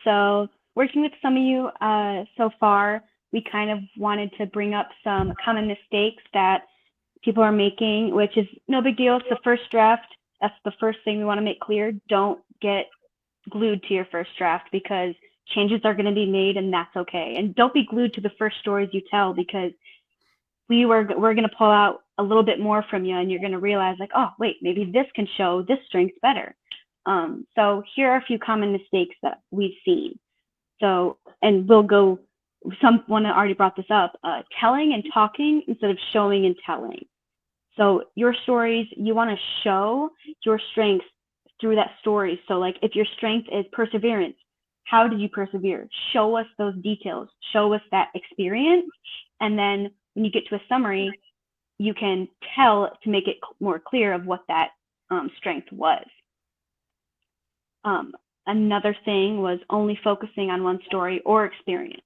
So working with some of you so far, we kind of wanted to bring up some common mistakes that people are making, which is no big deal. It's the first draft. That's the first thing we want to make clear. Don't get glued to your first draft because changes are going to be made and that's okay. And don't be glued to the first stories you tell because we're going to pull out a little bit more from you and you're going to realize like, oh, wait, maybe this can show this strength better. So here are a few common mistakes that we've seen. So, and we'll go, someone already brought this up, telling and talking instead of showing and telling. So your stories, you want to show your strengths through that story. So like if your strength is perseverance, how did you persevere? Show us those details, show us that experience. And then when you get to a summary, you can tell to make it more clear of what that strength was. Another thing was only focusing on one story or experience.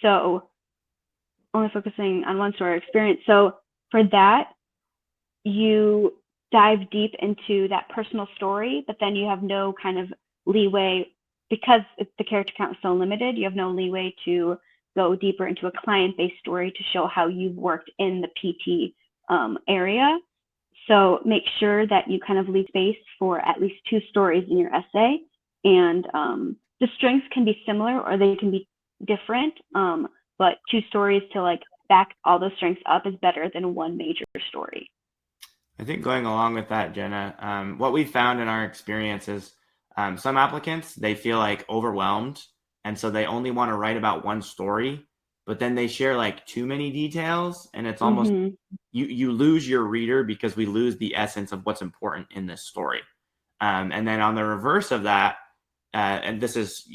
So only focusing on one story or experience. So for that, you dive deep into that personal story, but then you have no kind of leeway because the character count is so limited, you have no leeway to go deeper into a client-based story to show how you've worked in the PT area. So make sure that you kind of leave space for at least 2 stories in your essay. And the strengths can be similar or they can be different, but 2 stories to like back all those strengths up is better than one major story. I think going along with that, Jenna, what we found in our experience is some applicants, they feel like overwhelmed. And so they only want to write about one story, but then they share like too many details. And it's almost, you lose your reader because we lose the essence of what's important in this story. And then on the reverse of that, and this is,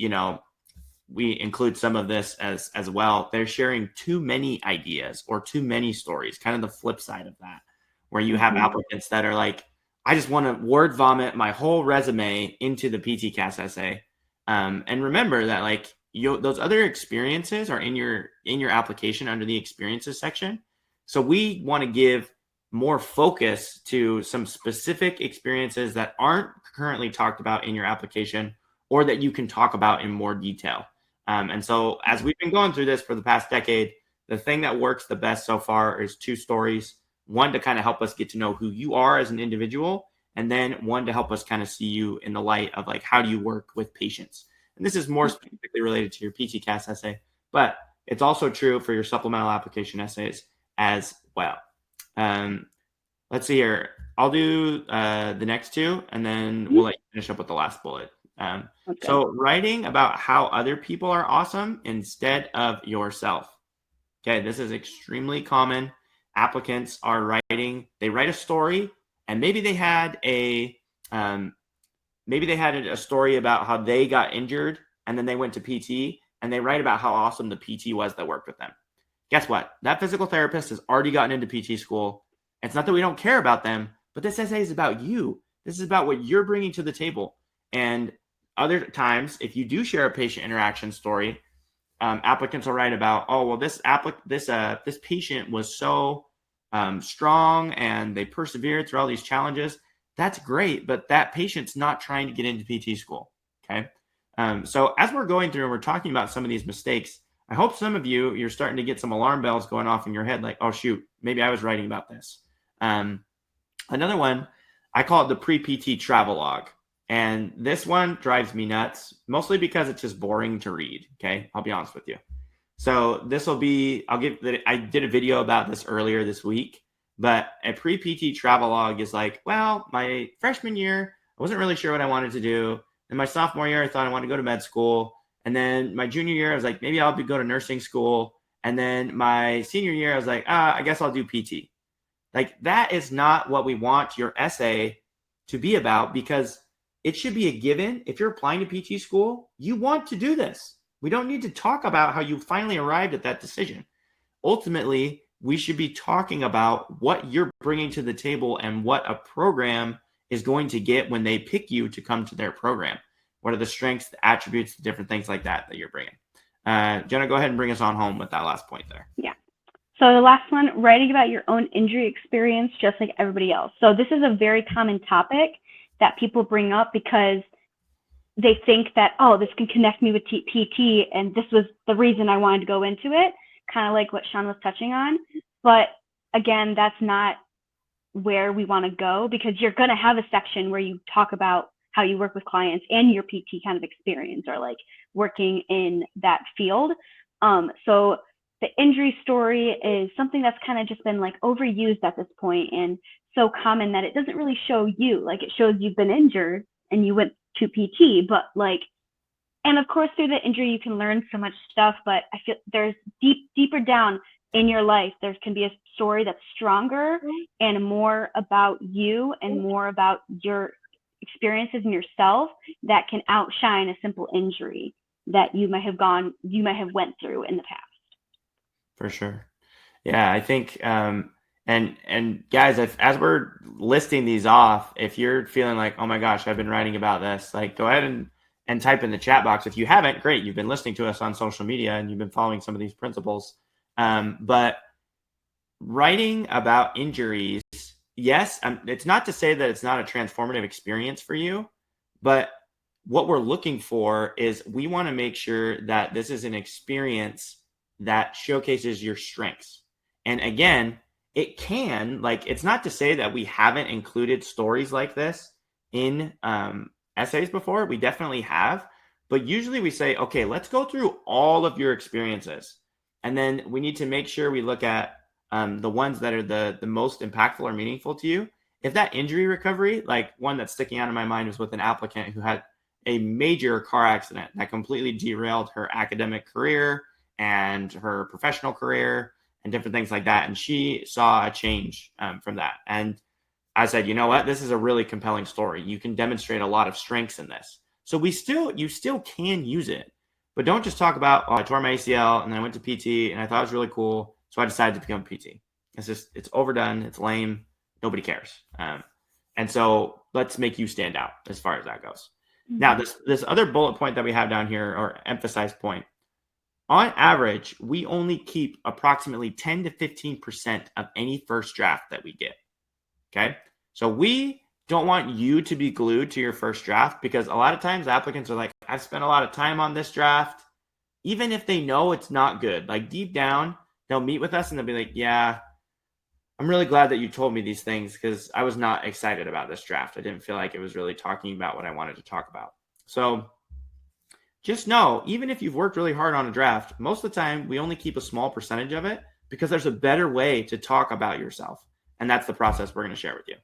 we include some of this as well, they're sharing too many ideas or too many stories, kind of the flip side of that, where you have applicants that are like, I just want to word vomit my whole resume into the PTCAS essay. And remember that like those other experiences are in your application under the experiences section. So we want to give more focus to some specific experiences that aren't currently talked about in your application or that you can talk about in more detail. And so as we've been going through this for the past decade, the thing that works the best so far is 2 stories. One to kind of help us get to know who you are as an individual, and then one to help us kind of see you in the light of like, how do you work with patients? And this is more specifically related to your PTCAS essay, but it's also true for your supplemental application essays as well. Let's see here. I'll do the next 2, and then we'll let you finish up with the last bullet. Okay. So writing about how other people are awesome instead of yourself. Okay, this is extremely common. Applicants are writing, they write a story, and maybe they had a story about how they got injured, and then they went to PT, and they write about how awesome the PT was that worked with them. Guess what? That physical therapist has already gotten into PT school. It's not that we don't care about them, but this essay is about you. This is about what you're bringing to the table. And other times, if you do share a patient interaction story, applicants will write about, oh, well, this patient was so strong and they persevered through all these challenges. That's great, but that patient's not trying to get into PT school. Okay. So as we're going through and we're talking about some of these mistakes, I hope some of you're starting to get some alarm bells going off in your head, like, oh shoot, maybe I was writing about this. Another one, I call it the pre-PT travelogue. And this one drives me nuts, mostly because it's just boring to read. Okay, I'll be honest with you. So this will be, I did a video about this earlier this week, but a pre-PT travelogue is like, well, my freshman year, I wasn't really sure what I wanted to do. And my sophomore year, I thought I wanted to go to med school. And then my junior year, I was like, maybe I'll go to nursing school. And then my senior year, I was like, I guess I'll do PT. Like that is not what we want your essay to be about, because it should be a given. If you're applying to PT school, you want to do this. We don't need to talk about how you finally arrived at that decision. Ultimately, we should be talking about what you're bringing to the table and what a program is going to get when they pick you to come to their program. What are the strengths, the attributes, the different things like that you're bringing? Jenna, go ahead and bring us on home with that last point there. Yeah. So the last one, writing about your own injury experience, just like everybody else. So this is a very common topic that people bring up because they think that, oh, this can connect me with PT, and this was the reason I wanted to go into it, kind of like what Sean was touching on. But again, that's not where we want to go, because you're going to have a section where you talk about how you work with clients and your PT kind of experience, or like working in that field. So the injury story is something that's kind of just been like overused at this point, and so common that it doesn't really show you. Like, it shows you've been injured and you went to PT, but like, and of course through the injury you can learn so much stuff, but I feel there's deeper down in your life, there can be a story that's stronger and more about you and more about your experiences and yourself that can outshine a simple injury that you might have went through in the past. For sure. Yeah, I think, and guys, as we're listing these off, if you're feeling like, oh my gosh, I've been writing about this, like, go ahead and type in the chat box. If you haven't, great. You've been listening to us on social media and you've been following some of these principles. But writing about injuries, yes, it's not to say that it's not a transformative experience for you, but what we're looking for is we want to make sure that this is an experience that showcases your strengths. And again, it can, like, it's not to say that we haven't included stories like this in essays before. We definitely have. But usually we say, okay, let's go through all of your experiences. And then we need to make sure we look at the ones that are the most impactful or meaningful to you. If that injury recovery, like one that's sticking out in my mind was with an applicant who had a major car accident that completely derailed her academic career and her professional career and different things like that. And she saw a change from that. And I said, you know what? This is a really compelling story. You can demonstrate a lot of strengths in this. So you still can use it, but don't just talk about, oh, I tore my ACL and then I went to PT and I thought it was really cool, so I decided to become a PT. It's overdone. It's lame. Nobody cares. And so let's make you stand out as far as that goes. Mm-hmm. Now, this other bullet point that we have down here, or emphasized point, on average, we only keep approximately 10 to 15% of any first draft that we get. Okay. So we don't want you to be glued to your first draft, because a lot of times applicants are like, I've spent a lot of time on this draft. Even if they know it's not good, like deep down, they'll meet with us and they'll be like, yeah, I'm really glad that you told me these things, because I was not excited about this draft. I didn't feel like it was really talking about what I wanted to talk about. So just know, even if you've worked really hard on a draft, most of the time we only keep a small percentage of it, because there's a better way to talk about yourself. And that's the process we're going to share with you.